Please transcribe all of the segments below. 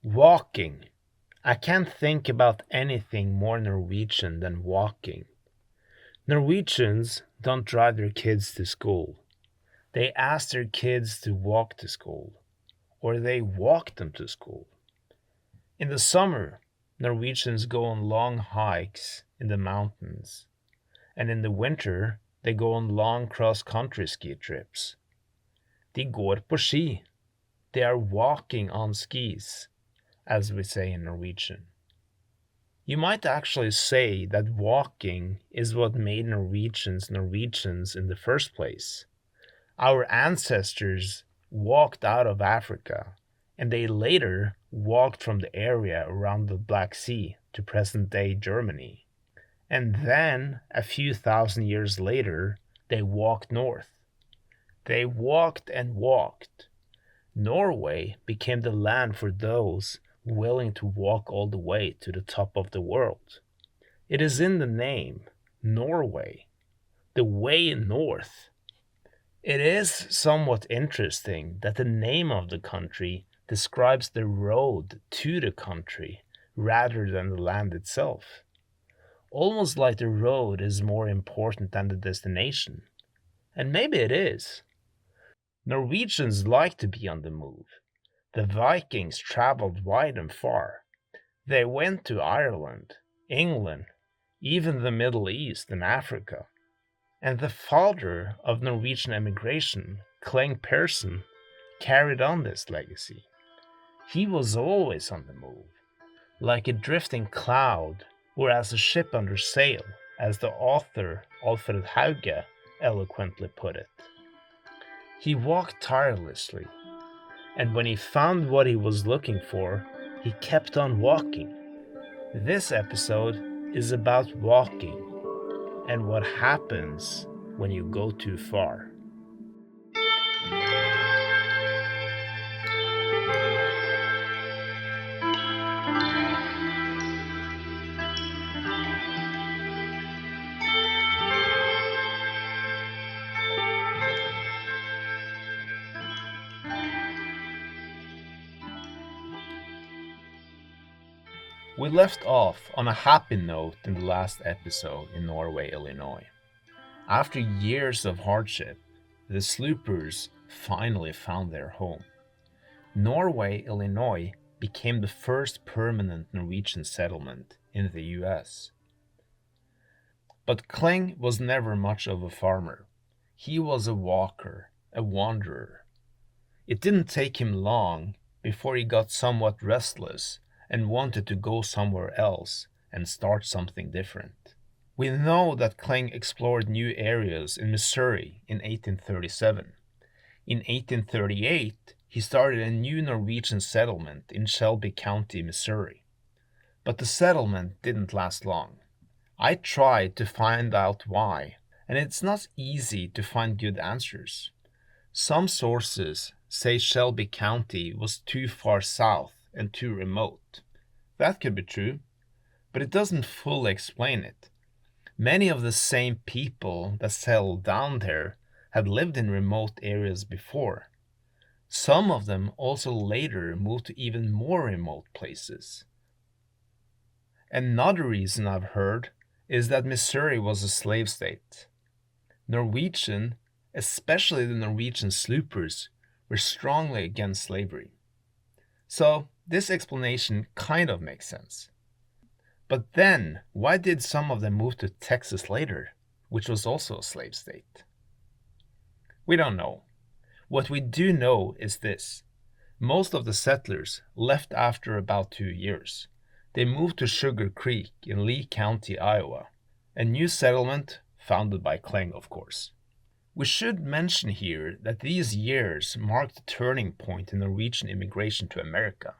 Walking. I can't think about anything more Norwegian than walking. Norwegians don't drive their kids to school. They ask their kids to walk to school, or they walk them to school. In the summer, Norwegians go on long hikes in the mountains, and in the winter, they go on long cross-country ski trips. De går på ski. They are walking on skis, as we say in Norwegian. You might actually say that walking is what made Norwegians Norwegians in the first place. Our ancestors walked out of Africa, and they later walked from the area around the Black Sea to present day Germany. And then, a few thousand years later, they walked north. They walked and walked. Norway became the land for those willing to walk all the way to the top of the world. It is in the name, Norway, the way north. It is somewhat interesting that the name of the country describes the road to the country rather than the land itself. Almost like the road is more important than the destination. And maybe it is. Norwegians like to be on the move. The Vikings traveled wide and far. They went to Ireland, England, even the Middle East and Africa. And the father of Norwegian emigration, Cleng Peerson, carried on this legacy. He was always on the move, like a drifting cloud or as a ship under sail, as the author Alfred Hauge eloquently put it. He walked tirelessly, and when he found what he was looking for, he kept on walking. This episode is about walking and what happens when you go too far. We left off on a happy note in the last episode in Norway, Illinois. After years of hardship, the sloopers finally found their home. Norway, Illinois became the first permanent Norwegian settlement in the US. But Cleng was never much of a farmer. He was a walker, a wanderer. It didn't take him long before he got somewhat restless and wanted to go somewhere else and start something different. We know that Cleng explored new areas in Missouri in 1837. In 1838, he started a new Norwegian settlement in Shelby County, Missouri. But the settlement didn't last long. I tried to find out why, and it's not easy to find good answers. Some sources say Shelby County was too far south and too remote. That could be true, but it doesn't fully explain it. Many of the same people that settled down there had lived in remote areas before. Some of them also later moved to even more remote places. Another reason I've heard is that Missouri was a slave state. Norwegian, especially the Norwegian sloopers, were strongly against slavery. So this explanation kind of makes sense. But then, why did some of them move to Texas later, which was also a slave state? We don't know. What we do know is this. Most of the settlers left after about 2 years. They moved to Sugar Creek in Lee County, Iowa, a new settlement founded by Cleng, of course. We should mention here that these years marked a turning point in Norwegian immigration to America.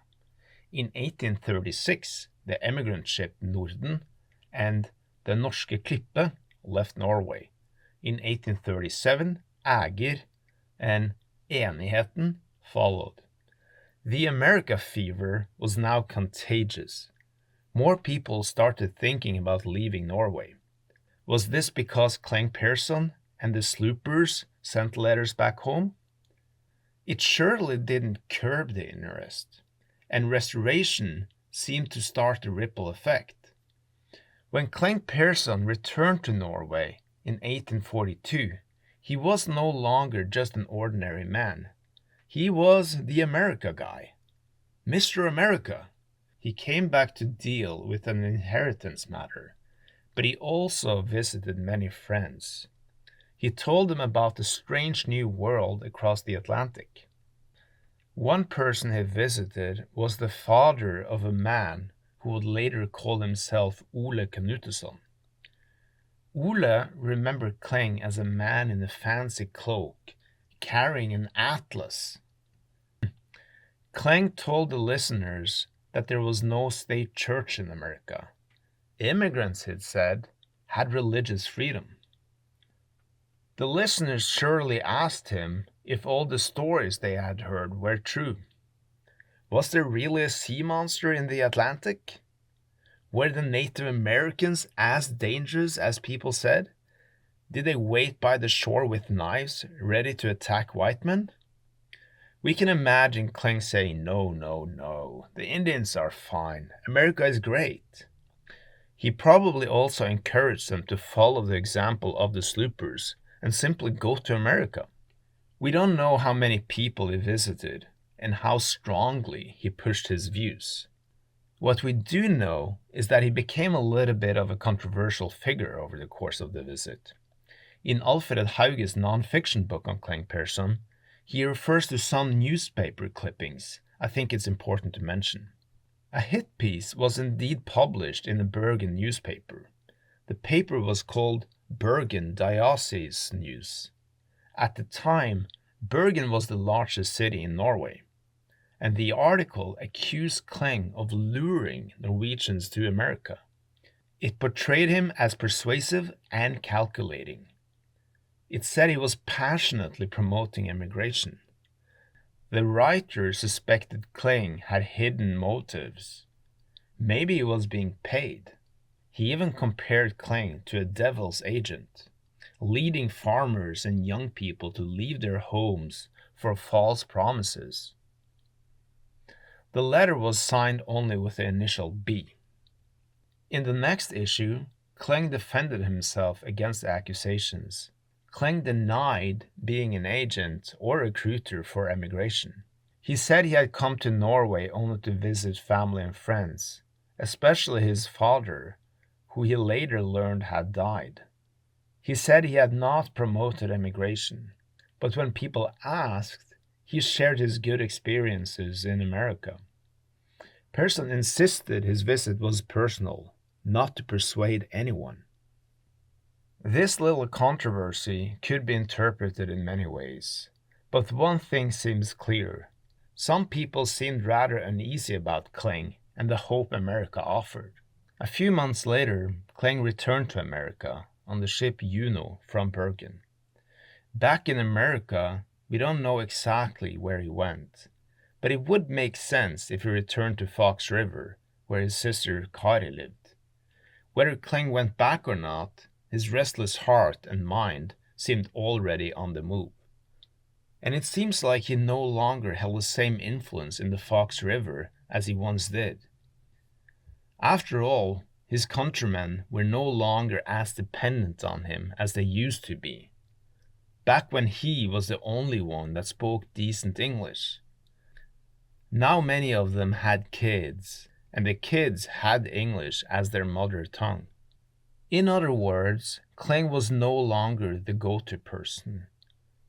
In 1836, the emigrant ship Norden and the Norske Klippe left Norway. In 1837, Ægir and Enigheten followed. The America fever was now contagious. More people started thinking about leaving Norway. Was this because Cleng Peerson and the sloopers sent letters back home? It surely didn't curb the interest. and restoration seemed to start a ripple effect. When Cleng Peerson returned to Norway in 1842, he was no longer just an ordinary man. He was the America guy. Mr. America. He came back to deal with an inheritance matter, but he also visited many friends. He told them about the strange new world across the Atlantic. One person he visited was the father of a man who would later call himself Ole Knutesson. Ole remembered Cleng as a man in a fancy cloak, carrying an atlas. Cleng told the listeners that there was no state church in America. Immigrants, he'd said, had religious freedom. The listeners surely asked him if all the stories they had heard were true. Was there really a sea monster in the Atlantic? Were the Native Americans as dangerous as people said? Did they wait by the shore with knives, ready to attack white men? We can imagine Cleng saying, "No, no, no, the Indians are fine. America is great." He probably also encouraged them to follow the example of the sloopers and simply go to America. We don't know how many people he visited and how strongly he pushed his views. What we do know is that he became a little bit of a controversial figure over the course of the visit. In Alfred Hauge's non-fiction book on Cleng Peerson, he refers to some newspaper clippings I think it's important to mention. A hit piece was indeed published in a Bergen newspaper. The paper was called Bergen Diocese News. At the time, Bergen was the largest city in Norway, and the article accused Cleng of luring Norwegians to America. It portrayed him as persuasive and calculating. It said he was passionately promoting immigration. The writer suspected Cleng had hidden motives. Maybe he was being paid. He even compared Cleng to a devil's agent, leading farmers and young people to leave their homes for false promises. The letter was signed only with the initial B. In the next issue, Cleng defended himself against the accusations. Cleng denied being an agent or recruiter for emigration. He said he had come to Norway only to visit family and friends, especially his father, who he later learned had died. He said he had not promoted emigration, but when people asked, he shared his good experiences in America. Peerson insisted his visit was personal, not to persuade anyone. This little controversy could be interpreted in many ways, but one thing seems clear. Some people seemed rather uneasy about Cleng and the hope America offered. A few months later, Cleng returned to America on the ship Juno from Bergen. Back in America, we don't know exactly where he went, but it would make sense if he returned to Fox River, where his sister Kari lived. Whether Cleng went back or not, his restless heart and mind seemed already on the move. And it seems like he no longer held the same influence in the Fox River as he once did. After all, his countrymen were no longer as dependent on him as they used to be, back when he was the only one that spoke decent English. Now many of them had kids, and the kids had English as their mother tongue. In other words, Cleng was no longer the go-to person.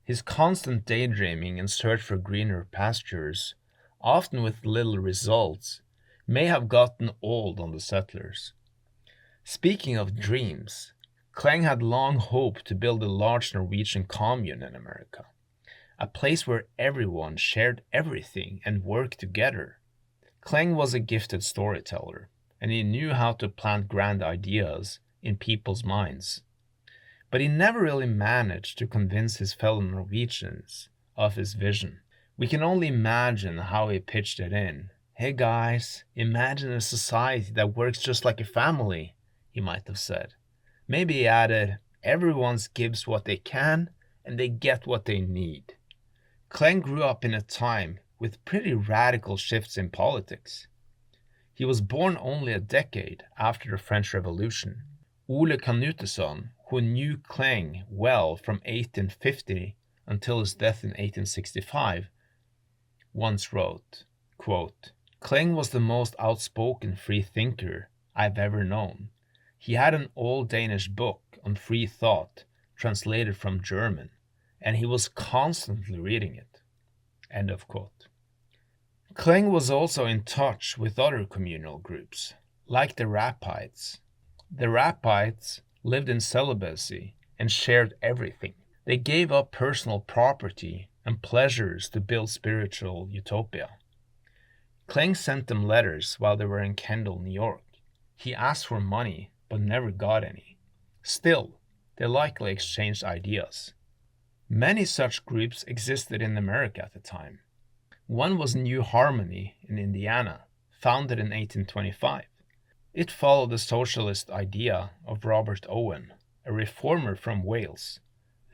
His constant daydreaming and search for greener pastures, often with little results, may have gotten old on the settlers. Speaking of dreams, Cleng had long hoped to build a large Norwegian commune in America, a place where everyone shared everything and worked together. Cleng was a gifted storyteller, and he knew how to plant grand ideas in people's minds. But he never really managed to convince his fellow Norwegians of his vision. We can only imagine how he pitched it in. "Hey guys, imagine a society that works just like a family," he might have said. Maybe he added, "Everyone gives what they can and they get what they need." Cleng grew up in a time with pretty radical shifts in politics. He was born only a decade after the French Revolution. Ole Canuteson, who knew Cleng well from 1850 until his death in 1865, once wrote, quote, "Cleng was the most outspoken free thinker I've ever known. He had an old Danish book on free thought translated from German, and he was constantly reading it." End of quote. Cleng was also in touch with other communal groups, like the Rappites. The Rappites lived in celibacy and shared everything. They gave up personal property and pleasures to build spiritual utopia. Cleng sent them letters while they were in Kendall, New York. He asked for money, but never got any. Still, they likely exchanged ideas. Many such groups existed in America at the time. One was New Harmony in Indiana, founded in 1825. It followed the socialist idea of Robert Owen, a reformer from Wales.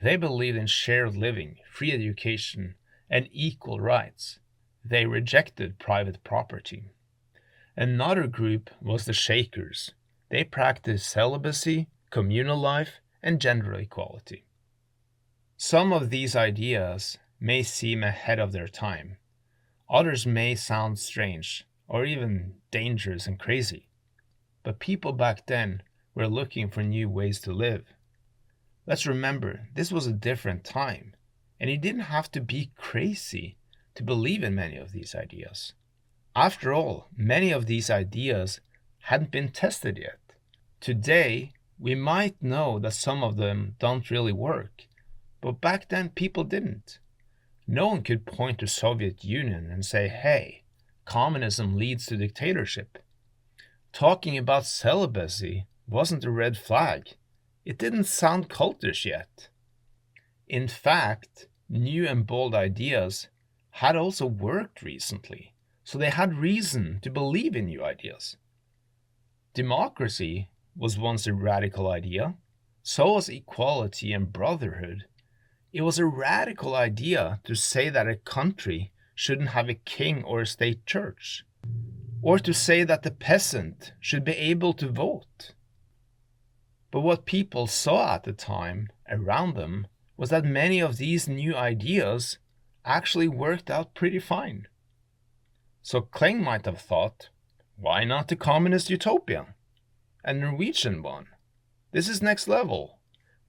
They believed in shared living, free education, and equal rights. They rejected private property. Another group was the Shakers. They practiced celibacy, communal life, and gender equality. Some of these ideas may seem ahead of their time. Others may sound strange, or even dangerous and crazy. But people back then were looking for new ways to live. Let's remember, this was a different time, and you didn't have to be crazy to believe in many of these ideas. After all, many of these ideas hadn't been tested yet. Today, we might know that some of them don't really work, but back then people didn't. No one could point to Soviet Union and say, hey, communism leads to dictatorship. Talking about celibacy wasn't a red flag. It didn't sound cultish yet. In fact, new and bold ideas had also worked recently, so they had reason to believe in new ideas. Democracy was once a radical idea, so was equality and brotherhood. It was a radical idea to say that a country shouldn't have a king or a state church, or to say that the peasant should be able to vote. But what people saw at the time around them was that many of these new ideas actually worked out pretty fine. So Cleng might have thought, why not the communist utopia? A Norwegian one. This is next level.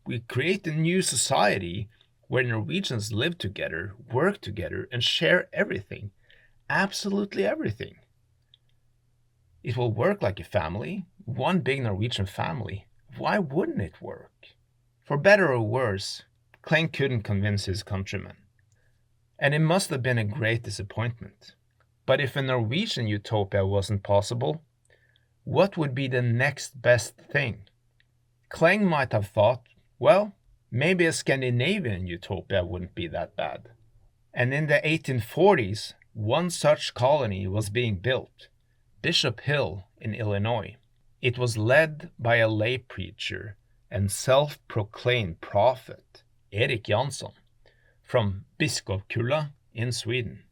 We create a new society where Norwegians live together, work together, and share everything. Absolutely everything. It will work like a family, one big Norwegian family. Why wouldn't it work? For better or worse, Cleng couldn't convince his countrymen. And it must have been a great disappointment. But if a Norwegian utopia wasn't possible, what would be the next best thing? Cleng might have thought, well, maybe a Scandinavian utopia wouldn't be that bad. And in the 1840s, one such colony was being built, Bishop Hill in Illinois. It was led by a lay preacher and self-proclaimed prophet, Erik Jansson, from Biskopskulla in Sweden.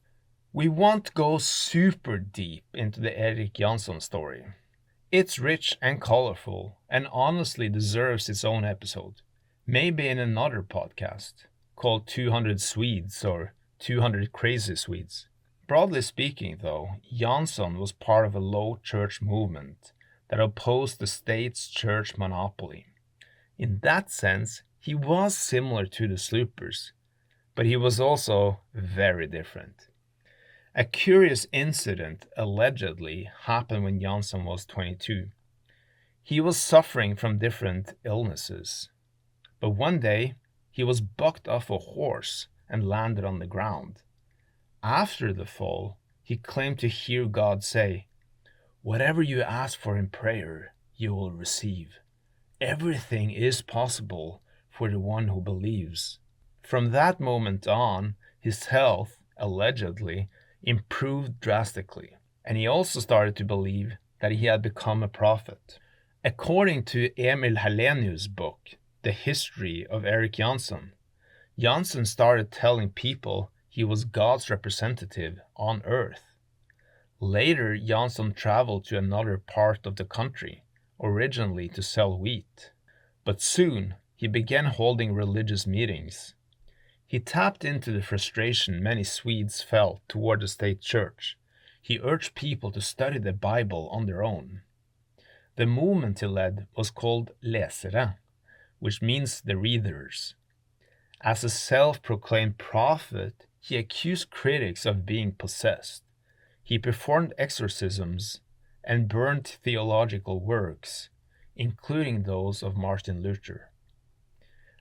We won't go super deep into the Erik Jansson story. It's rich and colorful and honestly deserves its own episode, maybe in another podcast called 200 Swedes or 200 Crazy Swedes. Broadly speaking, though, Jansson was part of a low church movement that opposed the state's church monopoly. In that sense, he was similar to the Sloopers, but he was also very different. A curious incident allegedly happened when Jansson was 22. He was suffering from different illnesses, but one day he was bucked off a horse and landed on the ground. After the fall, he claimed to hear God say, "Whatever you ask for in prayer, you will receive. Everything is possible for the one who believes." From that moment on, his health, allegedly, improved drastically, and he also started to believe that he had become a prophet. According to Emil Hallenius' book, The History of Erik Jansson, Jansson started telling people He was God's representative on earth. Later, Jansson traveled to another part of the country, originally to sell wheat. But soon, he began holding religious meetings. He tapped into the frustration many Swedes felt toward the state church. He urged people to study the Bible on their own. The movement he led was called läsare, which means the readers. As a self-proclaimed prophet, he accused critics of being possessed. He performed exorcisms and burned theological works, including those of Martin Luther.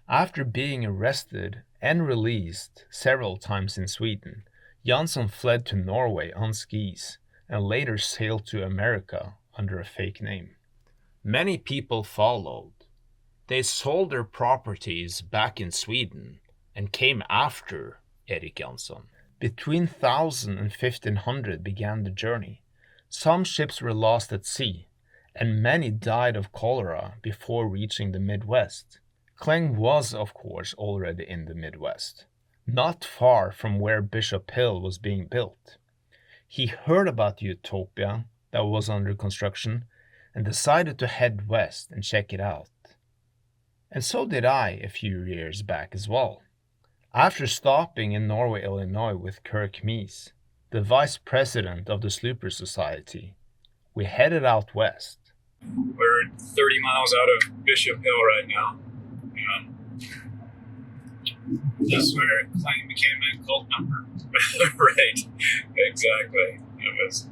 After being arrested and released several times in Sweden, Jansson fled to Norway on skis and later sailed to America under a fake name. Many people followed. They sold their properties back in Sweden and came after Erik Jansson. Between 1000 and 1500 began the journey. Some ships were lost at sea, and many died of cholera before reaching the Midwest. Cleng was, of course, already in the Midwest, not far from where Bishop Hill was being built. He heard about the utopia that was under construction and decided to head west and check it out. And so did I a few years back as well. After stopping in Norway, Illinois with Kirk Mies, the vice president of the Slooper Society, we headed out west. We're 30 miles out of Bishop Hill right now. That's where Cleng became a cult member. Right, exactly. It was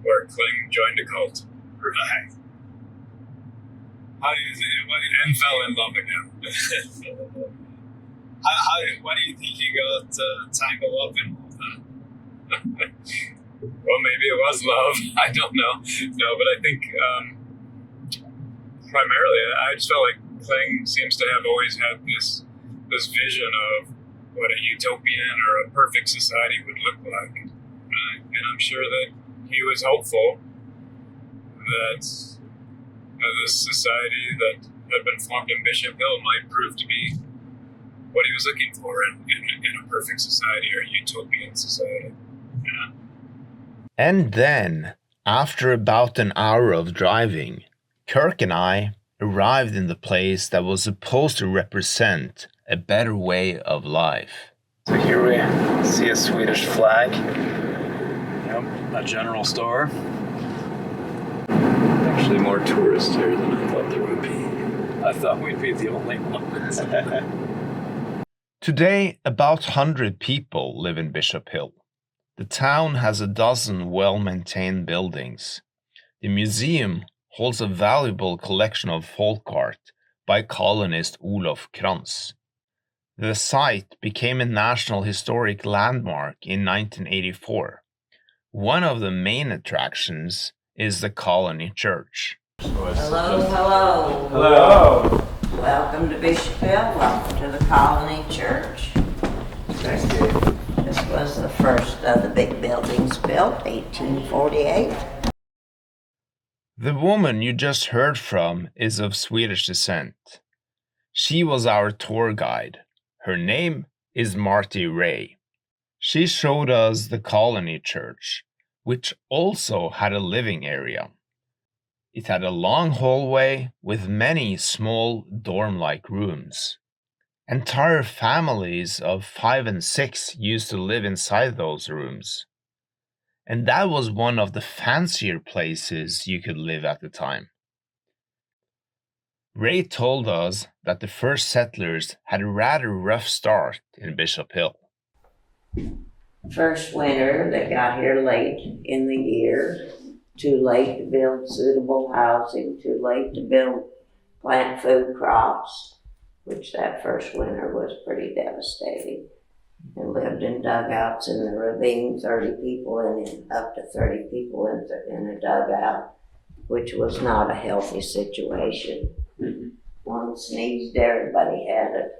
where Cleng joined a cult. Right. How do you think? And fell in love again. Why do you think you got tangled up in all that? Well, maybe it was love. I don't know. No, but I think primarily I just felt like Cleng seems to have always had this vision of what a utopian or a perfect society would look like. And I'm sure that he was hopeful that this society that had been formed in Bishop Hill might prove to be what he was looking for in a perfect society or utopian society. Yeah. And then, after about an hour of driving, Kirk and I arrived in the place that was supposed to represent a better way of life. So here we see a Swedish flag. Yep, a general store. Actually more tourists here than I thought there would be. I thought we'd be the only ones. Today, about 100 people live in Bishop Hill. The town has a dozen well-maintained buildings. The museum holds a valuable collection of folk art by colonist Olof Krantz. The site became a National Historic Landmark in 1984. One of the main attractions is the Colony Church. Hello. Hello. Welcome to Bishop Hill. Welcome to the Colony Church. Thank you. This was the first of the big buildings built, 1848. The woman you just heard from is of Swedish descent. She was our tour guide. Her name is Marty Ray. She showed us the Colony Church, which also had a living area. It had a long hallway with many small dorm-like rooms. Entire families of 5 and 6 used to live inside those rooms. And that was one of the fancier places you could live at the time. Ray told us that the first settlers had a rather rough start in Bishop Hill. First winter, they got here late in the year. Too late to build suitable housing, too late to plant food crops, which that first winter was pretty devastating. They lived in dugouts in the ravine, 30 people up to 30 people in a dugout, which was not a healthy situation. One sneezed, everybody had it.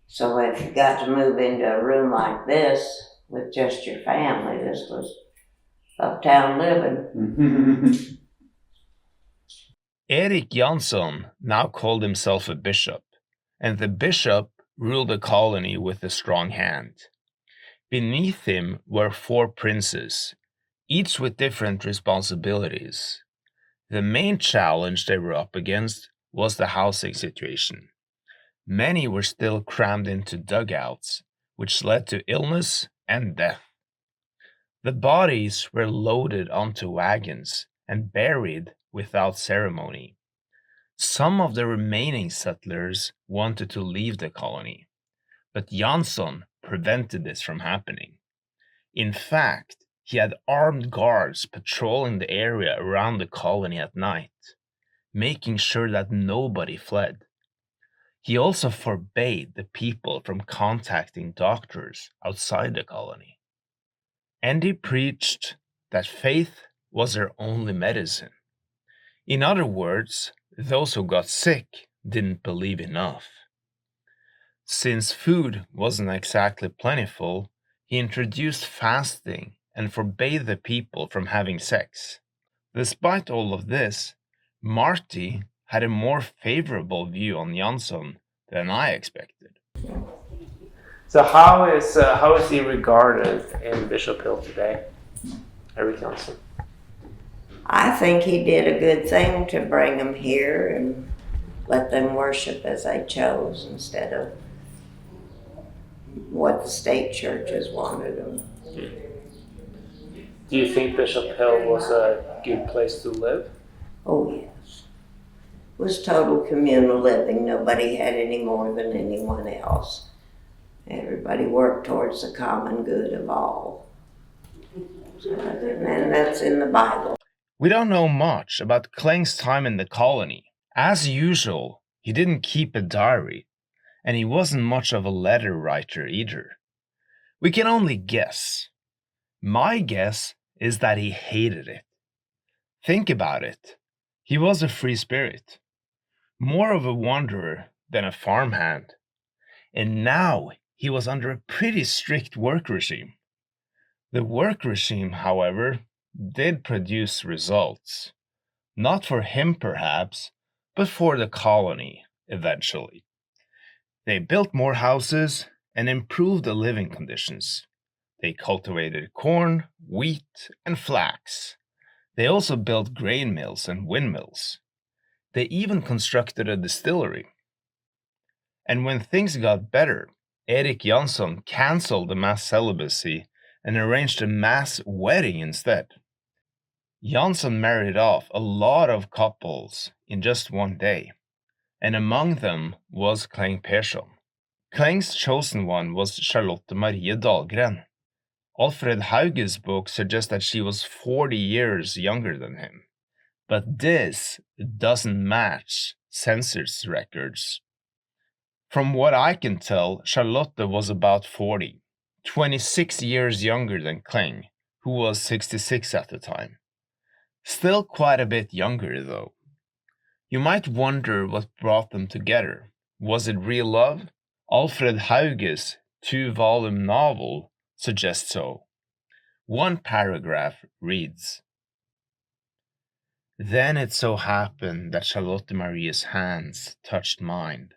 So if you got to move into a room like this with just your family, this was uptown living. Erik Jansson now called himself a bishop, and the bishop ruled the colony with a strong hand. Beneath him were 4 princes, each with different responsibilities. The main challenge they were up against was the housing situation. Many were still crammed into dugouts, which led to illness and death. The bodies were loaded onto wagons and buried without ceremony. Some of the remaining settlers wanted to leave the colony, but Jansson prevented this from happening. In fact, he had armed guards patrolling the area around the colony at night, making sure that nobody fled. He also forbade the people from contacting doctors outside the colony. And he preached that faith was their only medicine. In other words, those who got sick didn't believe enough. Since food wasn't exactly plentiful, he introduced fasting and forbade the people from having sex. Despite all of this, Marty had a more favorable view on Jansson than I expected. So how is he regarded in Bishop Hill today, Eric Jansson? I think he did a good thing to bring them here and let them worship as they chose instead of what the state churches wanted them. Do you think Bishop Hill was a good place to live? Oh yes. It was total communal living. Nobody had any more than anyone else. Everybody worked towards the common good of all. And that's in the Bible. We don't know much about Cleng's time in the colony. As usual, he didn't keep a diary, and he wasn't much of a letter writer either. We can only guess. My guess is that he hated it. Think about it. He was a free spirit, more of a wanderer than a farmhand. And now he was under a pretty strict work regime. The work regime, however, did produce results. Not for him, perhaps, but for the colony, eventually. They built more houses and improved the living conditions. They cultivated corn, wheat, and flax. They also built grain mills and windmills. They even constructed a distillery. And when things got better, Erik Jansson cancelled the mass celibacy and arranged a mass wedding instead. Jansson married off a lot of couples in just one day, and among them was Cleng Peerson. Kleng's chosen one was Charlotte Marie Dahlgren. Alfred Hauge's book suggests that she was 40 years younger than him, but this doesn't match census records. From what I can tell, Charlotte was about 40, 26 years younger than Cleng, who was 66 at the time. Still quite a bit younger, though. You might wonder what brought them together. Was it real love? Alfred Hauge's 2-volume novel suggests so. One paragraph reads, "Then it so happened that Charlotte Marie's hands touched mine,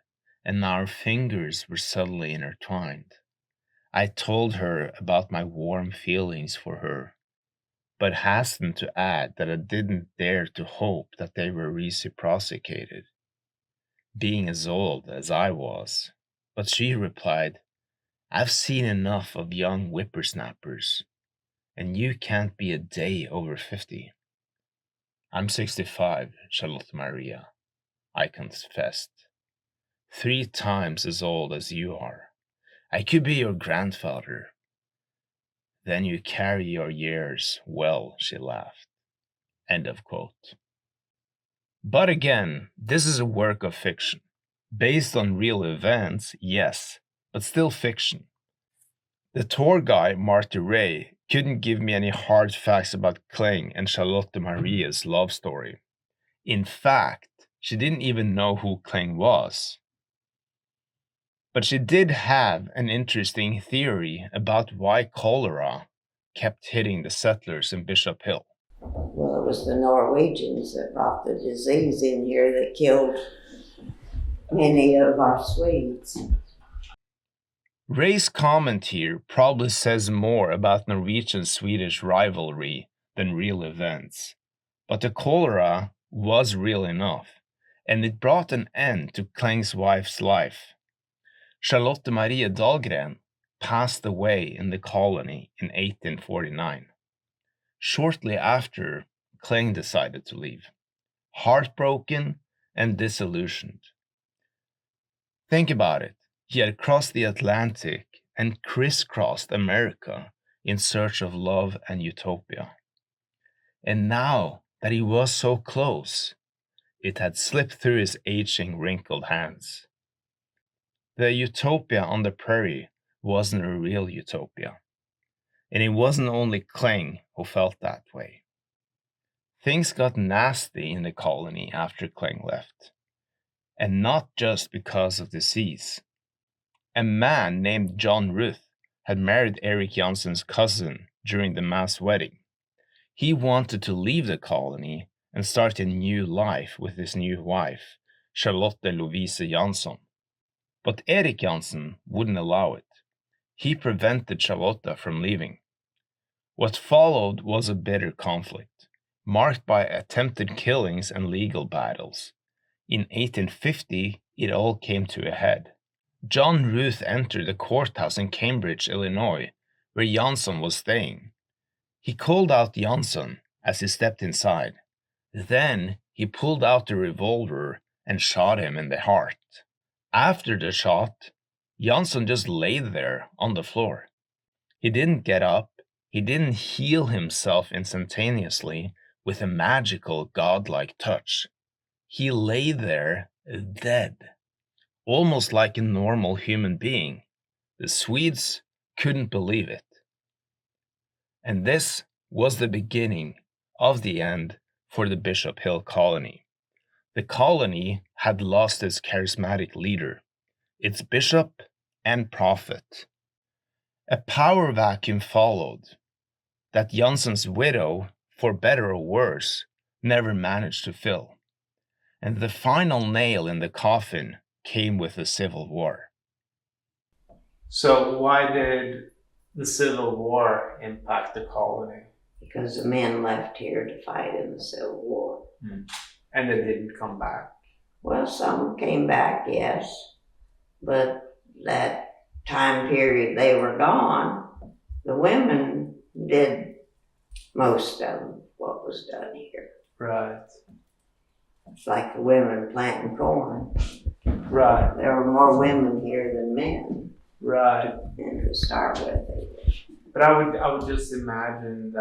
and our fingers were suddenly intertwined. I told her about my warm feelings for her, but hastened to add that I didn't dare to hope that they were reciprocated, being as old as I was. But she replied, 'I've seen enough of young whippersnappers, and you can't be a day over 50. I'm 65, Charlotte Maria,' I confessed. 3 times as old as you are. I could be your grandfather.' 'Then you carry your years well,' she laughed." End of quote. But again, this is a work of fiction. Based on real events, yes, but still fiction. The tour guide, Marty Ray, couldn't give me any hard facts about Cleng and Charlotte Maria's love story. In fact, she didn't even know who Cleng was. But she did have an interesting theory about why cholera kept hitting the settlers in Bishop Hill. Well, it was the Norwegians that brought the disease in here that killed many of our Swedes. Ray's comment here probably says more about Norwegian-Swedish rivalry than real events. But the cholera was real enough, and it brought an end to Kleng's wife's life. Charlotte Maria Dahlgren passed away in the colony in 1849. Shortly after, Cleng decided to leave, heartbroken and disillusioned. Think about it. He had crossed the Atlantic and crisscrossed America in search of love and utopia. And now that he was so close, it had slipped through his aging, wrinkled hands. The utopia on the prairie wasn't a real utopia. And it wasn't only Cleng who felt that way. Things got nasty in the colony after Cleng left. And not just because of disease. A man named John Ruth had married Eric Jansen's cousin during the mass wedding. He wanted to leave the colony and start a new life with his new wife, Charlotte Lovise Jansson. But Erik Jansen wouldn't allow it. He prevented Charlotte from leaving. What followed was a bitter conflict, marked by attempted killings and legal battles. In 1850, it all came to a head. John Ruth entered the courthouse in Cambridge, Illinois, where Jansson was staying. He called out Jansson as he stepped inside. Then he pulled out a revolver and shot him in the heart. After the shot, Jansson just lay there on the floor. He didn't get up. He didn't heal himself instantaneously with a magical, godlike touch. He lay there dead, almost like a normal human being. The Swedes couldn't believe it. And this was the beginning of the end for the Bishop Hill colony. The colony had lost its charismatic leader, its bishop and prophet. A power vacuum followed that Jansson's widow, for better or worse, never managed to fill. And the final nail in the coffin came with the Civil War. So why did the Civil War impact the colony? Because the men left here to fight in the Civil War. And they didn't come back. Well, some came back, yes, but that time period they were gone, the women did most of what was done here. Right. It's like the women planting corn. Right. There were more women here than men. Right. And to start with, they did. But I would just imagine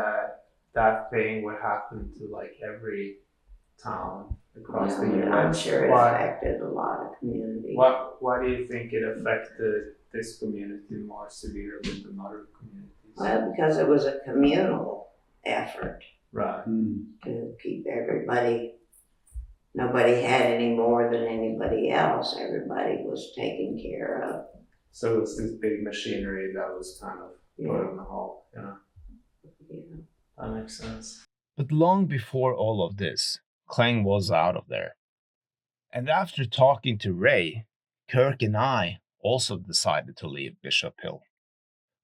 that thing would happen to like every town across the U.S. I'm sure it affected a lot of communities. Why do you think it affected this community more severely than other communities? Well, because it was a communal effort. Right. To keep everybody, nobody had any more than anybody else. Everybody was taken care of. So it's this big machinery that was kind of put on the whole. Yeah. That makes sense. But long before all of this, Cleng was out of there. And after talking to Ray, Kirk and I also decided to leave Bishop Hill.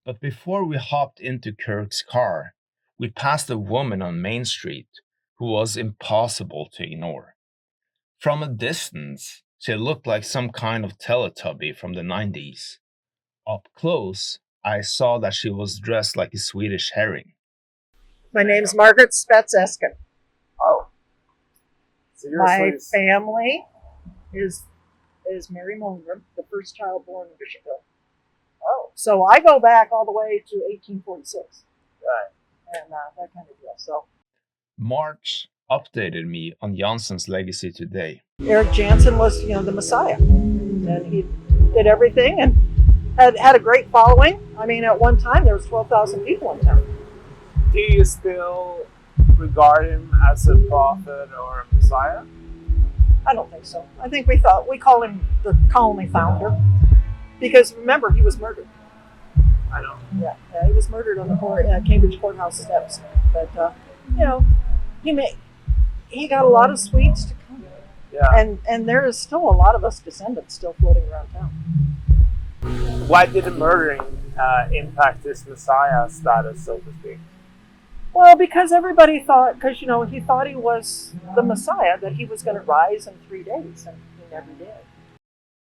But before we hopped into Kirk's car, we passed a woman on Main Street who was impossible to ignore. From a distance, she looked like some kind of Teletubby from the 90s. Up close, I saw that she was dressed like a Swedish herring. My name's Margaret Spetz-Eskin. Oh. So My family is Mary Molgren, the first child born in Bishop Hill. Oh. So I go back all the way to 1846. Right. And that kind of deal. So March updated me on Jansson's legacy today. Eric Jansen was, the Messiah. And he did everything and had a great following. I mean, at one time there was 12,000 people in town. Do you still regard him as a prophet or a Messiah? I don't think so. I think we call him the colony founder. Because remember, he was murdered. I know. Yeah, he was murdered on the Cambridge courthouse steps. But he got a lot of Swedes to come. Yeah. And there is still a lot of us descendants still floating around town. Why did the murdering impact his Messiah status, so to speak? Well, because everybody thought, because he thought he was the Messiah, that he was going to rise in 3 days, and he never did.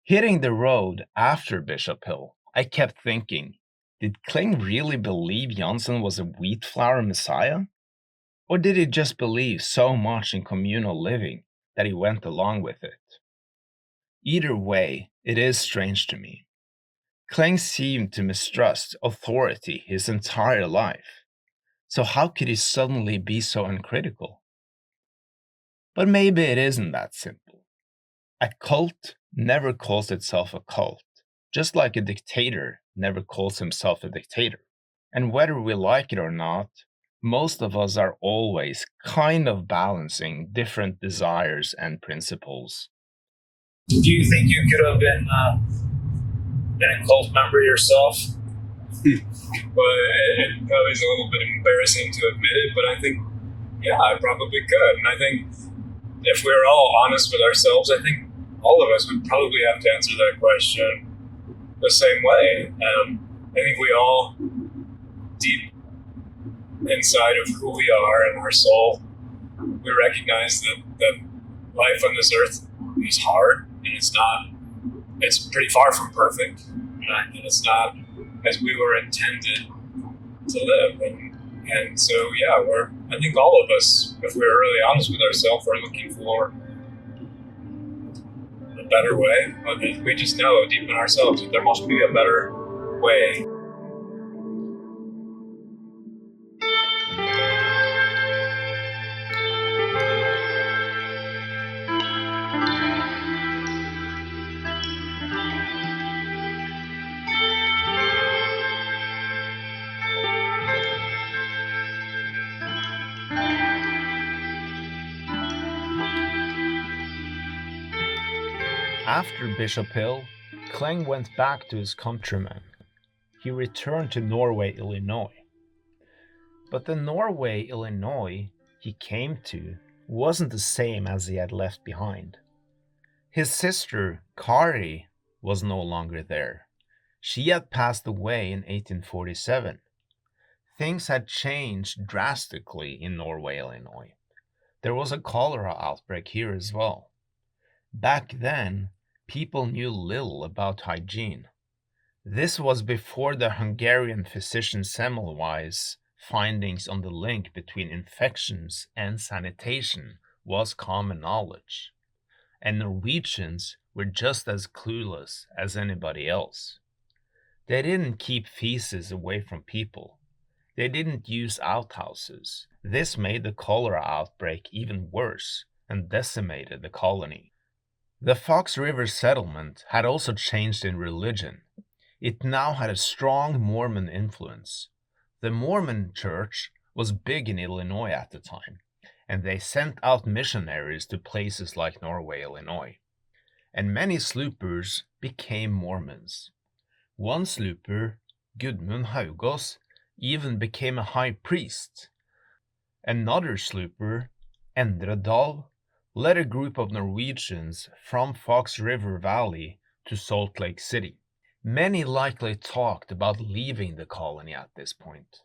Hitting the road after Bishop Hill, I kept thinking, did Cleng really believe Jansen was a wheat flour Messiah? Or did he just believe so much in communal living that he went along with it? Either way, it is strange to me. Cleng seemed to mistrust authority his entire life. So how could he suddenly be so uncritical? But maybe it isn't that simple. A cult never calls itself a cult, just like a dictator never calls himself a dictator. And whether we like it or not, most of us are always kind of balancing different desires and principles. Do you think you could have been a cult member yourself? Well, it probably is a little bit embarrassing to admit it, but I think, yeah, I probably could. And I think if we're all honest with ourselves, I think all of us would probably have to answer that question the same way. I think we all, deep inside of who we are and our soul, we recognize that life on this earth is hard, and it's pretty far from perfect, right? And it's not as we were intended to live. And so, yeah, I think all of us, if we're really honest with ourselves, are looking for a better way. We just know deep in ourselves that there must be a better way. After Bishop Hill, Cleng went back to his countrymen. He returned to Norway, Illinois. But the Norway, Illinois he came to wasn't the same as he had left behind. His sister, Kari, was no longer there. She had passed away in 1847. Things had changed drastically in Norway, Illinois. There was a cholera outbreak here as well. Back then, people knew little about hygiene. This was before the Hungarian physician Semmelweis' findings on the link between infections and sanitation was common knowledge. And Norwegians were just as clueless as anybody else. They didn't keep feces away from people. They didn't use outhouses. This made the cholera outbreak even worse and decimated the colony. The Fox River settlement had also changed in religion. It now had a strong Mormon influence. The Mormon church was big in Illinois at the time, and they sent out missionaries to places like Norway, Illinois. And many sloopers became Mormons. One slooper, Gudmund Haugås, even became a high priest. Another slooper, Endre Dahl, led a group of Norwegians from Fox River Valley to Salt Lake City. Many likely talked about leaving the colony at this point,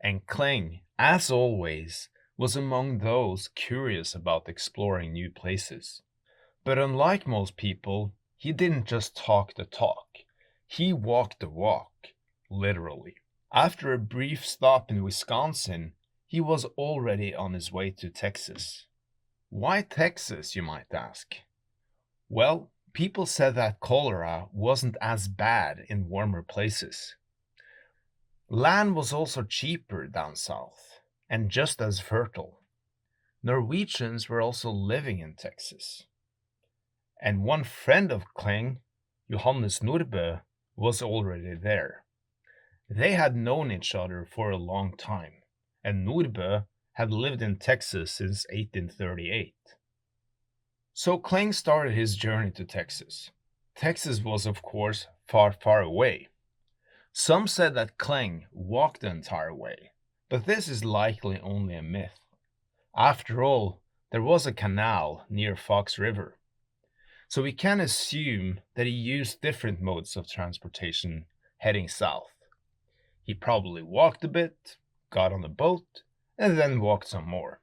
and Cleng, as always, was among those curious about exploring new places. But unlike most people, he didn't just talk the talk, he walked the walk, literally. After a brief stop in Wisconsin, he was already on his way to Texas. Why Texas, you might ask? Well, people said that cholera wasn't as bad in warmer places. Land was also cheaper down south, and just as fertile. Norwegians were also living in Texas. And one friend of Cleng, Johannes Nordbø, was already there. They had known each other for a long time, and Nordbø had lived in Texas since 1838. So Cleng started his journey to Texas. Texas was, of course, far, far away. Some said that Cleng walked the entire way, but this is likely only a myth. After all, there was a canal near Fox River, so we can assume that he used different modes of transportation heading south. He probably walked a bit, got on a boat, and then walked some more.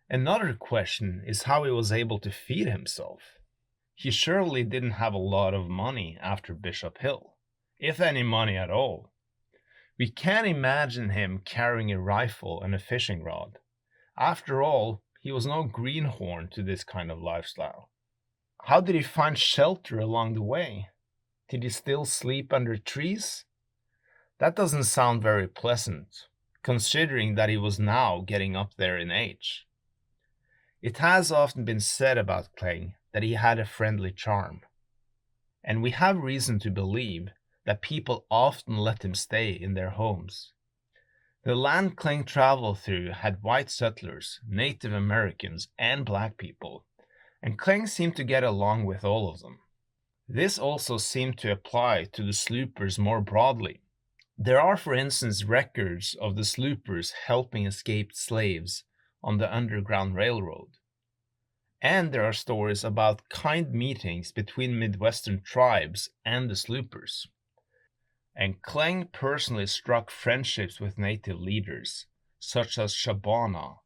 Another question is how he was able to feed himself. He surely didn't have a lot of money after Bishop Hill, if any money at all. We can't imagine him carrying a rifle and a fishing rod. After all, he was no greenhorn to this kind of lifestyle. How did he find shelter along the way? Did he still sleep under trees? That doesn't sound very pleasant, considering that he was now getting up there in age. It has often been said about Cleng that he had a friendly charm, and we have reason to believe that people often let him stay in their homes. The land Cleng traveled through had white settlers, Native Americans, and black people, and Cleng seemed to get along with all of them. This also seemed to apply to the sloopers more broadly. There are, for instance, records of the sloopers helping escaped slaves on the Underground Railroad. And there are stories about kind meetings between Midwestern tribes and the sloopers. And Cleng personally struck friendships with native leaders, such as Shabana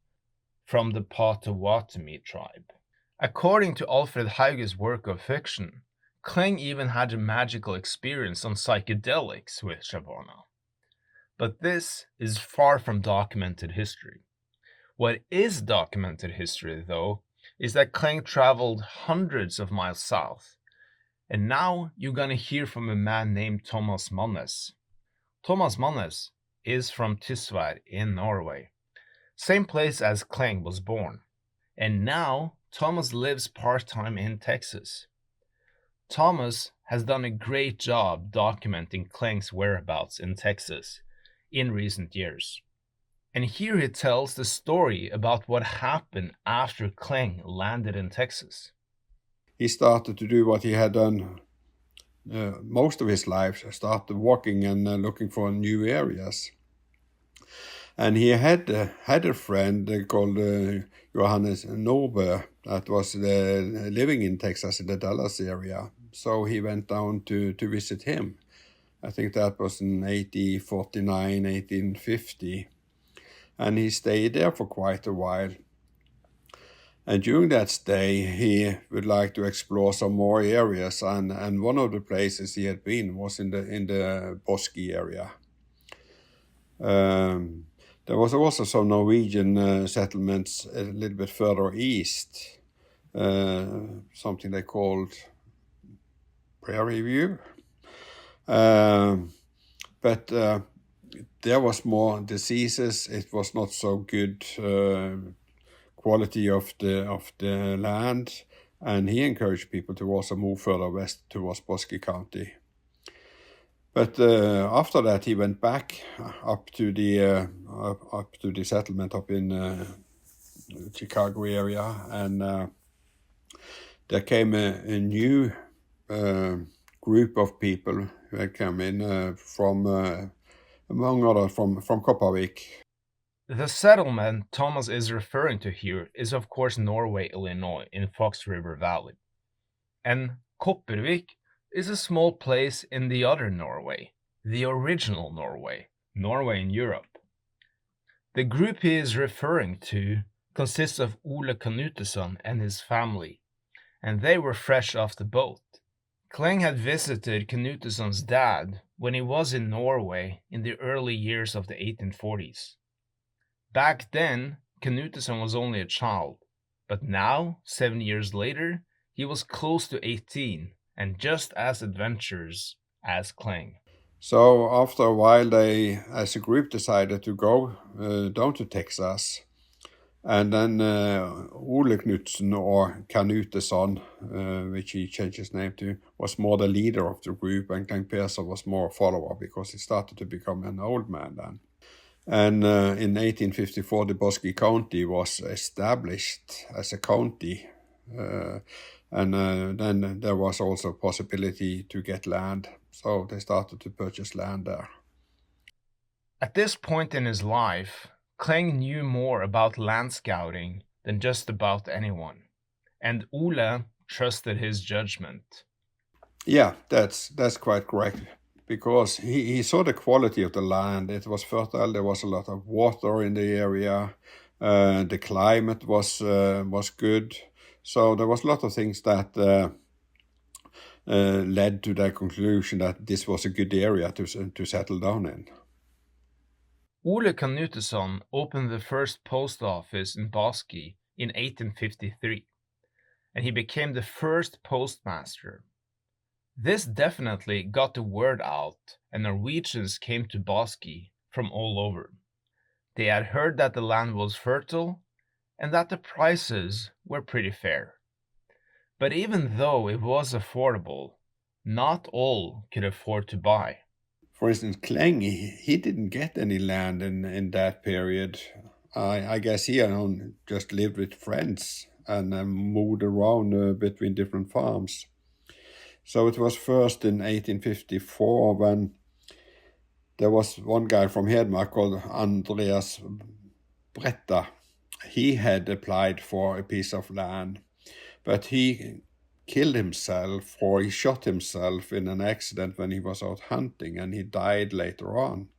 from the Potawatomi tribe. According to Alfred Hauge's work of fiction, Cleng even had a magical experience on psychedelics with Shabana. But this is far from documented history. What is documented history, though, is that Cleng traveled hundreds of miles south. And now you're gonna hear from a man named Thomas Mannes. Thomas Mannes is from Tysvær in Norway, same place as Cleng was born. And now Thomas lives part-time in Texas. Thomas has done a great job documenting Cleng's whereabouts in Texas in recent years. And here he tells the story about what happened after Cleng landed in Texas. He started to do what he had done most of his life, started walking and looking for new areas. And he had a friend called Johannes Norbe that was living in Texas in the Dallas area. So he went down to visit him. I think that was in 1849, 1850. And he stayed there for quite a while. And during that stay, he would like to explore some more areas. And one of the places he had been was in the Bosque area. There was also some Norwegian settlements a little bit further east, something they called Prairie View. But there was more diseases. It was not so good quality of the land, and he encouraged people to also move further west towards Bosque County. But after that, he went back up to the settlement up in Chicago area, and there came a new group of people who had come in from, among others, from Kopervik. The settlement Thomas is referring to here is of course Norway, Illinois, in Fox River Valley. And Kopervik is a small place in the other Norway, the original Norway, Norway in Europe. The group he is referring to consists of Ole Knutesson and his family, and they were fresh off the boat. Cleng had visited Knutesson's dad when he was in Norway in the early years of the 1840s. Back then, Knutesson was only a child, but now, 7 years later, he was close to 18 and just as adventurous as Cleng. So after a while, they, as a group, decided to go down to Texas. And then Ole Knutsen, or Knutesson, which he changed his name to, was more the leader of the group, and Cleng Peerson was more a follower because he started to become an old man then. And in 1854, the Bosque County was established as a county. And then there was also a possibility to get land. So they started to purchase land there. At this point in his life, Cleng knew more about land scouting than just about anyone. And Ole trusted his judgment. Yeah, that's quite correct. because he saw the quality of the land. It was fertile. There was a lot of water in the area. The climate was good. So there was a lot of things that led to the conclusion that this was a good area to settle down in. Ole Knutesson opened the first post office in Bosque in 1853, and he became the first postmaster. This definitely got the word out, and Norwegians came to Bosque from all over. They had heard that the land was fertile and that the prices were pretty fair. But even though it was affordable, not all could afford to buy. For instance, Cleng, he didn't get any land in that period. I guess he just lived with friends and moved around between different farms. So it was first in 1854 when there was one guy from Hedmark called Andreas Bretta. He had applied for a piece of land, but he killed himself, or he shot himself in an accident when he was out hunting, and he died later on.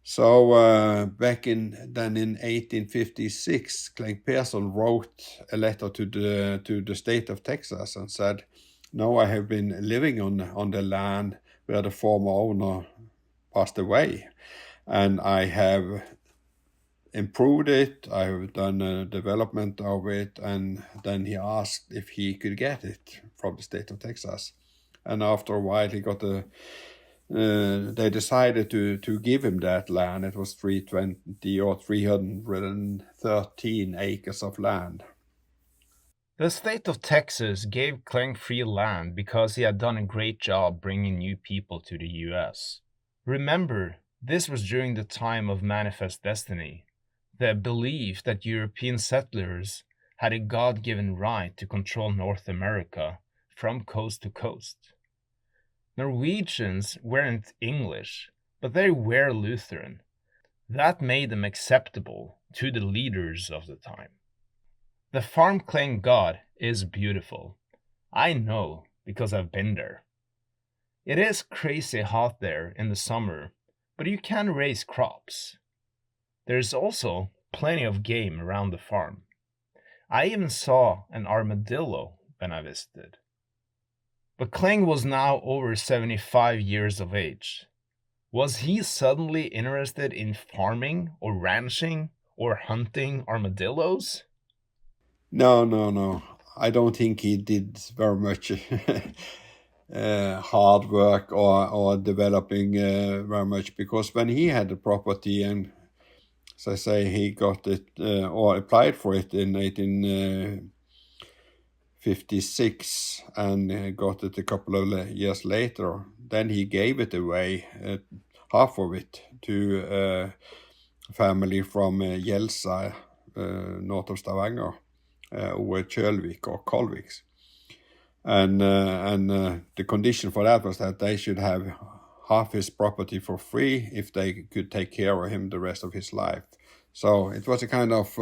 So back in 1856, Cleng Peerson wrote a letter to the state of Texas and said, "No, I have been living on the land where the former owner passed away, and I have improved it, I have done a development of it," and then he asked if he could get it from the state of Texas. And after a while he got they decided to give him that land. It was 320 or 313 acres of land. The state of Texas gave Cleng free land because he had done a great job bringing new people to the US. Remember, this was during the time of Manifest Destiny, the belief that European settlers had a God-given right to control North America from coast to coast. Norwegians weren't English, but they were Lutheran. That made them acceptable to the leaders of the time. The farm Cleng got is beautiful. I know because I've been there. It is crazy hot there in the summer, but you can raise crops. There's also plenty of game around the farm. I even saw an armadillo when I visited. But Cleng was now over 75 years of age. Was he suddenly interested in farming or ranching or hunting armadillos? No. I don't think he did very much hard work or developing very much, because when he had the property, and as I say, he got it or applied for it in 1856 and got it a couple of years later, then he gave it away, half of it, to a family from Jelsa, north of Stavanger. Over Kjølvik or Kolviks, and the condition for that was that they should have half his property for free if they could take care of him the rest of his life. So it was a kind of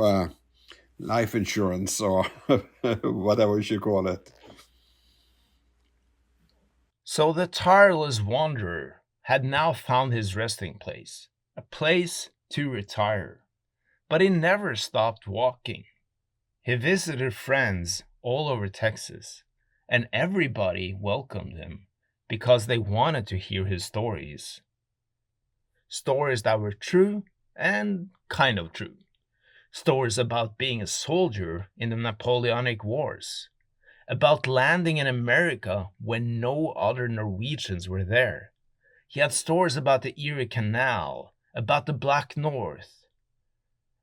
life insurance, or whatever you should call it. So the tireless wanderer had now found his resting place, a place to retire. But he never stopped walking. He visited friends all over Texas, and everybody welcomed him because they wanted to hear his stories. Stories that were true and kind of true. Stories about being a soldier in the Napoleonic Wars, about landing in America when no other Norwegians were there. He had stories about the Erie Canal, about the Black North.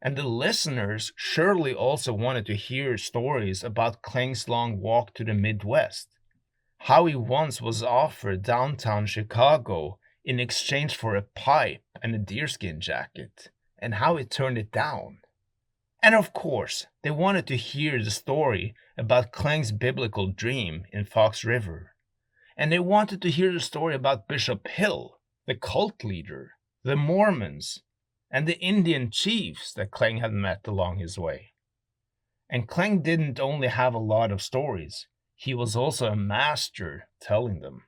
And the listeners surely also wanted to hear stories about Cleng's long walk to the Midwest, how he once was offered downtown Chicago in exchange for a pipe and a deerskin jacket, and how he turned it down. And of course, they wanted to hear the story about Cleng's biblical dream in Fox River. And they wanted to hear the story about Bishop Hill, the cult leader, the Mormons, and the Indian chiefs that Cleng had met along his way. And Cleng didn't only have a lot of stories, he was also a master telling them.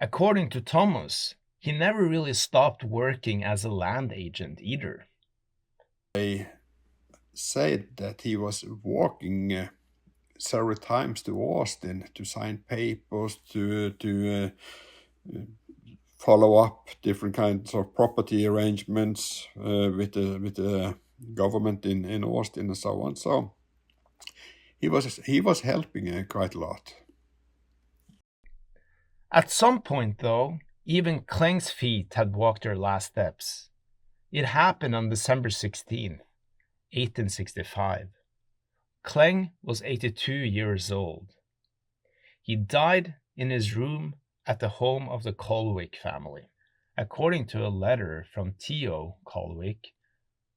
According to Thomas, he never really stopped working as a land agent either. They said that he was walking several times to Austin to sign papers, to follow up different kinds of property arrangements with the government in Austin and so on. So he was helping quite a lot. At some point, though, even Cleng's feet had walked their last steps. It happened on December 16, 1865. Cleng was 82 years old. He died in his room at the home of the Colwick family. According to a letter from Theo Colwick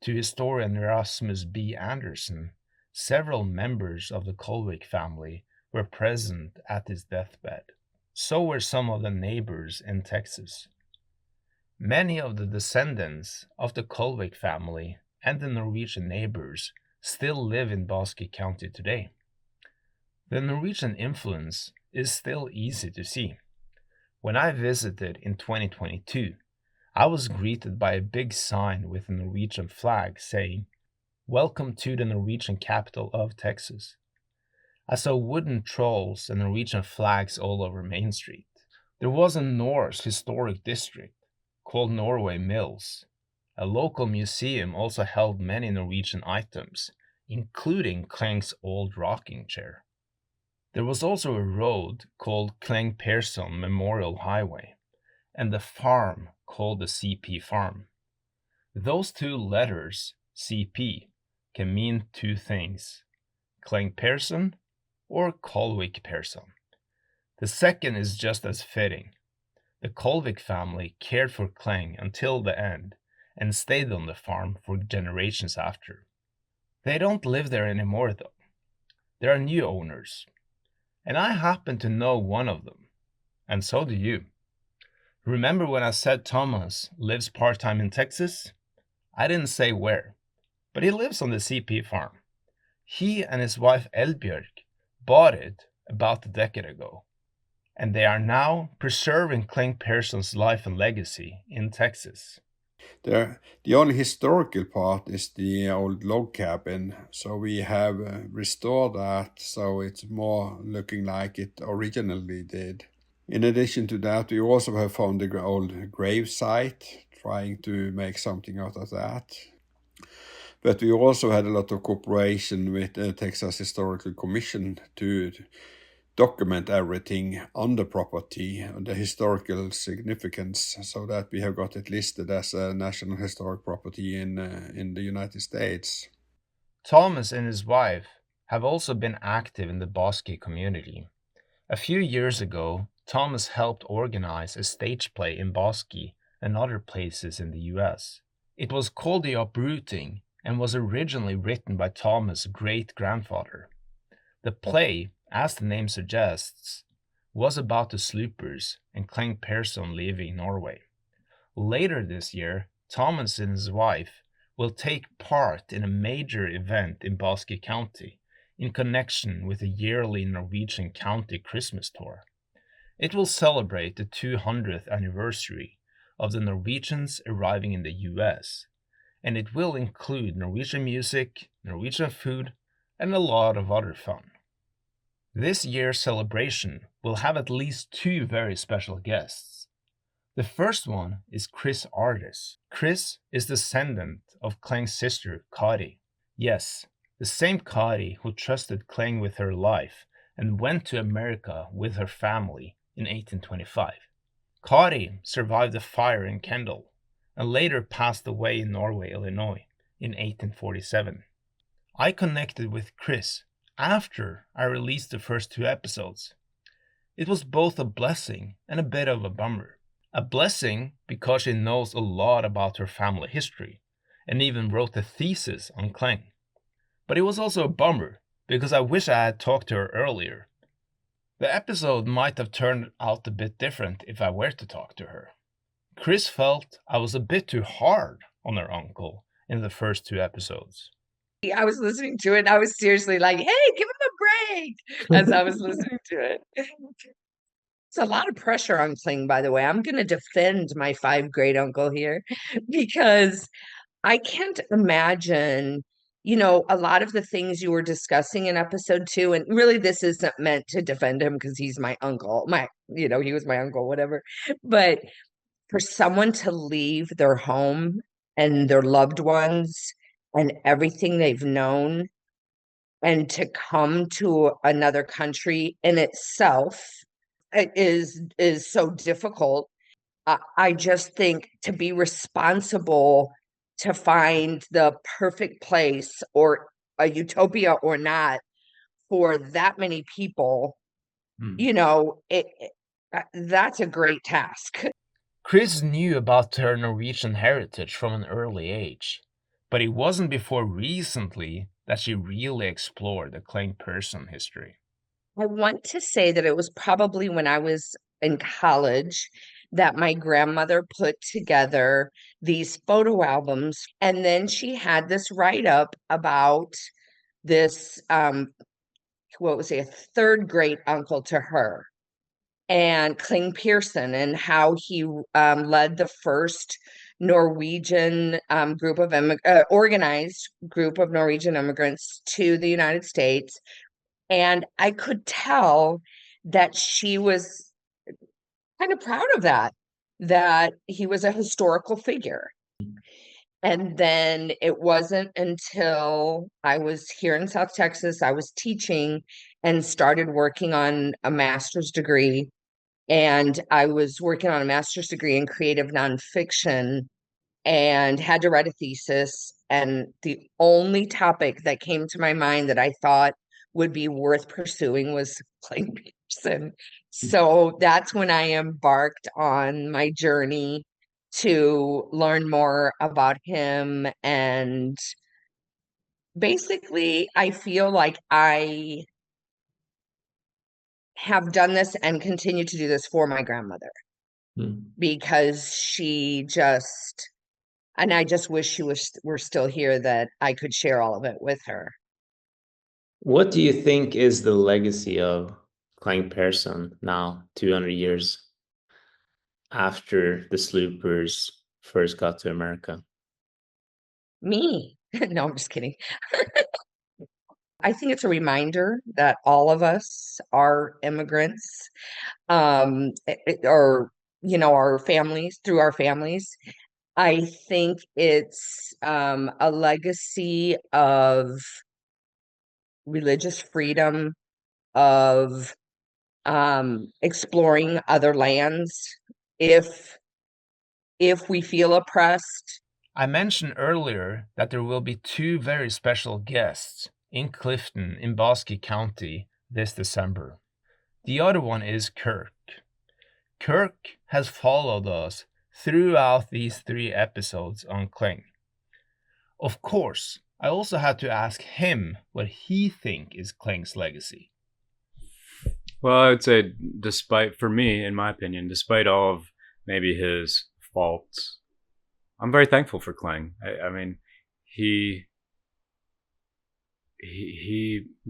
to historian Erasmus B. Anderson, several members of the Colwick family were present at his deathbed. So were some of the neighbors in Texas. Many of the descendants of the Colwick family and the Norwegian neighbors still live in Bosque County today. The Norwegian influence is still easy to see. When I visited in 2022, I was greeted by a big sign with a Norwegian flag saying, "Welcome to the Norwegian Capital of Texas." I saw wooden trolls and Norwegian flags all over Main Street. There was a Norse historic district called Norway Mills. A local museum also held many Norwegian items, including Cleng's old rocking chair. There was also a road called Cleng Peerson Memorial Highway, and a farm called the CP Farm. Those two letters, CP, can mean two things: Cleng Peerson or Colwick Peerson. The second is just as fitting. The Colwick family cared for Cleng until the end and stayed on the farm for generations after. They don't live there anymore though. There are new owners, and I happen to know one of them, and so do you. Remember when I said Thomas lives part-time in Texas? I didn't say where, but he lives on the CP farm. He and his wife Elbjørg bought it about a decade ago, and they are now preserving Cleng Peerson's life and legacy in Texas. The only historical part is the old log cabin, so we have restored that so it's more looking like it originally did. In addition to that, we also have found the old grave site, trying to make something out of that. But we also had a lot of cooperation with the Texas Historical Commission to document everything on the property, the historical significance, so that we have got it listed as a National Historic Property in the United States. Thomas and his wife have also been active in the Bosque community. A few years ago, Thomas helped organize a stage play in Bosque and other places in the US. It was called The Uprooting and was originally written by Thomas' great-grandfather. The play, as the name suggests, was about the sloopers and Cleng Peerson leaving Norway. Later this year, Thomas and his wife will take part in a major event in Bosque County in connection with the yearly Norwegian County Christmas tour. It will celebrate the 200th anniversary of the Norwegians arriving in the US, and it will include Norwegian music, Norwegian food, and a lot of other fun. This year's celebration will have at least two very special guests. The first one is Chris Ardis. Chris is descendant of Cleng's sister, Kari. Yes, the same Kari who trusted Cleng with her life and went to America with her family in 1825. Kari survived the fire in Kendal and later passed away in Norway, Illinois in 1847. I connected with Chris after I released the first two episodes. It was both a blessing and a bit of a bummer. A blessing because she knows a lot about her family history and even wrote a thesis on Cleng. But it was also a bummer because I wish I had talked to her earlier. The episode might have turned out a bit different if I were to talk to her. Chris felt I was a bit too hard on her uncle in the first two episodes. I was listening to it and I was seriously like, hey, give him a break as I was listening to it. It's a lot of pressure on Cling, by the way. I'm going to defend my 5 great uncle here because I can't imagine, a lot of the things you were discussing in episode 2, and really this isn't meant to defend him because he's my uncle, he was my uncle, whatever. But for someone to leave their home and their loved ones and everything they've known and to come to another country in itself is so difficult. I just think to be responsible to find the perfect place or a utopia or not for that many people, that's a great task. Chris knew about her Norwegian heritage from an early age, but it wasn't before recently that she really explored the Cleng Peerson history. I want to say that it was probably when I was in college that my grandmother put together these photo albums, and then she had this write-up about this what was he, a third great uncle to her, and Cleng Peerson, and how he led the first Norwegian organized group of Norwegian immigrants to the United States. And I could tell that she was kind of proud of that he was a historical figure. And then it wasn't until I was here in South Texas, I was teaching and started working on a master's degree. And I was working on a master's degree in creative nonfiction and had to write a thesis. And the only topic that came to my mind that I thought would be worth pursuing was Cleng Peerson. So that's when I embarked on my journey to learn more about him. And basically, I feel like I have done this and continue to do this for my grandmother because she just, and I just wish she were still here that I could share all of it with her. What do you think is the legacy of Cleng Peerson now, 200 years after the sloopers first got to America? Me. No, I'm just kidding. I think it's a reminder that all of us are immigrants, or, our families, through our families. I think it's a legacy of religious freedom, of exploring other lands if we feel oppressed. I mentioned earlier that there will be 2 very special guests in Clifton in Bosque County this December. The other one is Kirk. Kirk has followed us throughout these 3 episodes on Cleng. Of course, I also had to ask him what he thinks is Cleng's legacy. Well, I would say, for me, in my opinion, despite all of maybe his faults, I'm very thankful for Cleng. I mean, he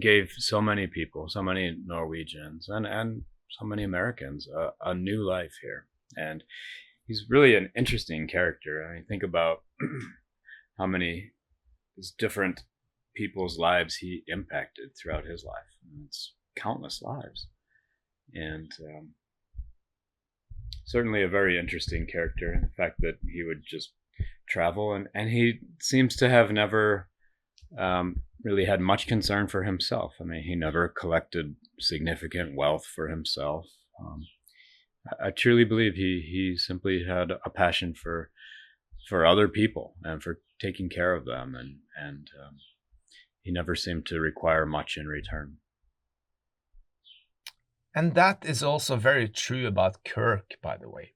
gave so many people, so many Norwegians and so many Americans a new life here. And he's really an interesting character. I mean, think about how many different people's lives he impacted throughout his life. It's countless lives. And certainly a very interesting character. The fact that he would just travel and he seems to have never really had much concern for himself. I mean, he never collected significant wealth for himself. I truly believe he simply had a passion for other people and for taking care of them, and he never seemed to require much in return. And that is also very true about Kirk, by the way.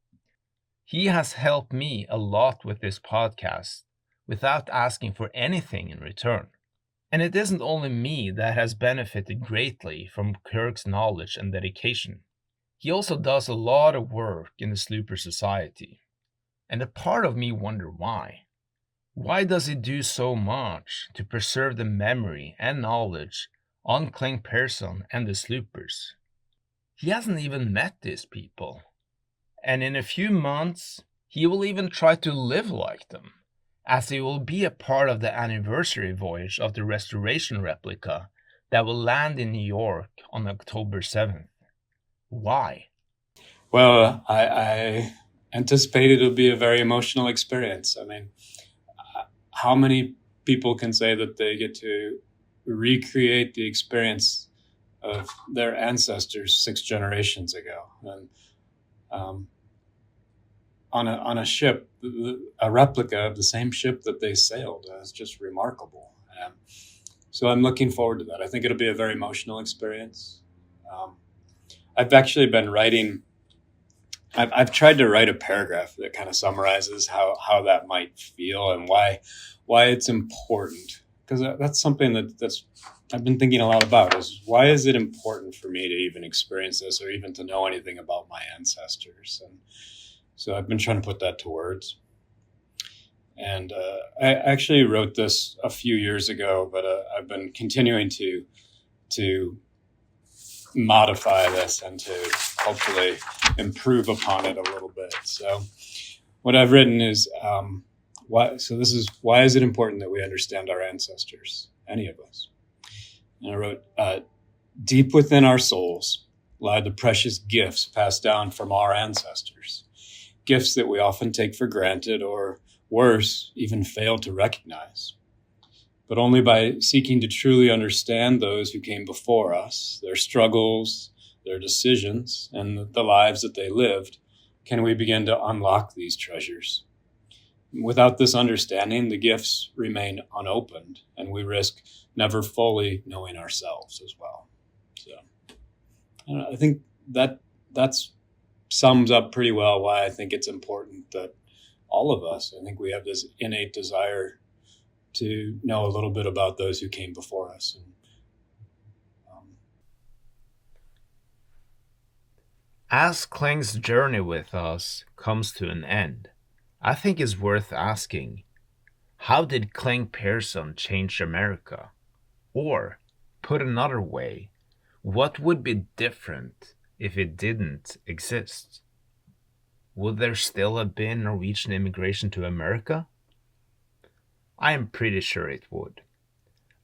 He has helped me a lot with this podcast without asking for anything in return. And it isn't only me that has benefited greatly from Kirk's knowledge and dedication. He also does a lot of work in the Slooper Society. And a part of me wonder why. Why does he do so much to preserve the memory and knowledge on Cleng Peerson and the Sloopers? He hasn't even met these people. And in a few months, he will even try to live like them, as he will be a part of the anniversary voyage of the restoration replica that will land in New York on October 7th. Why? Well, I anticipate it'll be a very emotional experience. I mean, how many people can say that they get to recreate the experience of their ancestors 6 generations ago? And on a ship, a replica of the same ship that they sailed, is just remarkable. So I'm looking forward to that. I think it'll be a very emotional experience. I've actually been writing. I've tried to write a paragraph that kind of summarizes how that might feel and why it's important, because that's something that's I've been thinking a lot about, is why is it important for me to even experience this or even to know anything about my ancestors? And so I've been trying to put that to words. And I actually wrote this a few years ago, but I've been continuing to modify this and to hopefully improve upon it a little bit. So what I've written is why is it important that we understand our ancestors, any of us? And I wrote, deep within our souls lie the precious gifts passed down from our ancestors, gifts that we often take for granted, or worse, even fail to recognize. But only by seeking to truly understand those who came before us, their struggles, their decisions, and the lives that they lived, can we begin to unlock these treasures. Without this understanding, the gifts remain unopened, and we risk never fully knowing ourselves as well. So I think that sums up pretty well why I think it's important that all of us, I think we have this innate desire to know a little bit about those who came before us. As Cleng's journey with us comes to an end, I think it's worth asking, how did Cleng Peerson change America? Or, put another way, what would be different if it didn't exist? Would there still have been Norwegian immigration to America? I am pretty sure it would.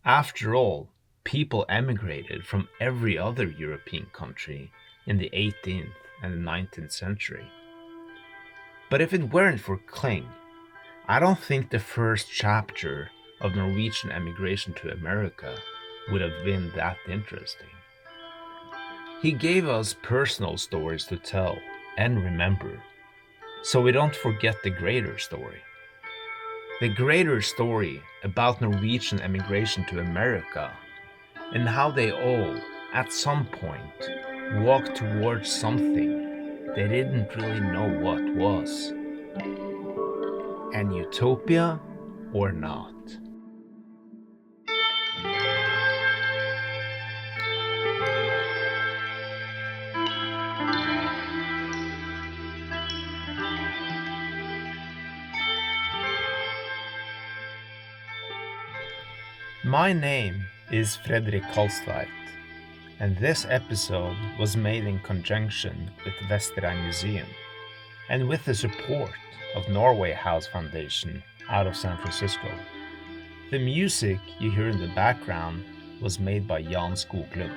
After all, people emigrated from every other European country in the 18th and the 19th century. But if it weren't for Cleng, I don't think the first chapter of Norwegian emigration to America would have been that interesting. He gave us personal stories to tell and remember, so we don't forget the greater story. The greater story about Norwegian emigration to America and how they all, at some point, walked towards something they didn't really know what was. An utopia or not. My name is Fredrik Kolstveit, and this episode was made in conjunction with Vesterheim Museum and with the support of Norway House Foundation out of San Francisco. The music you hear in the background was made by Jan Skoglund.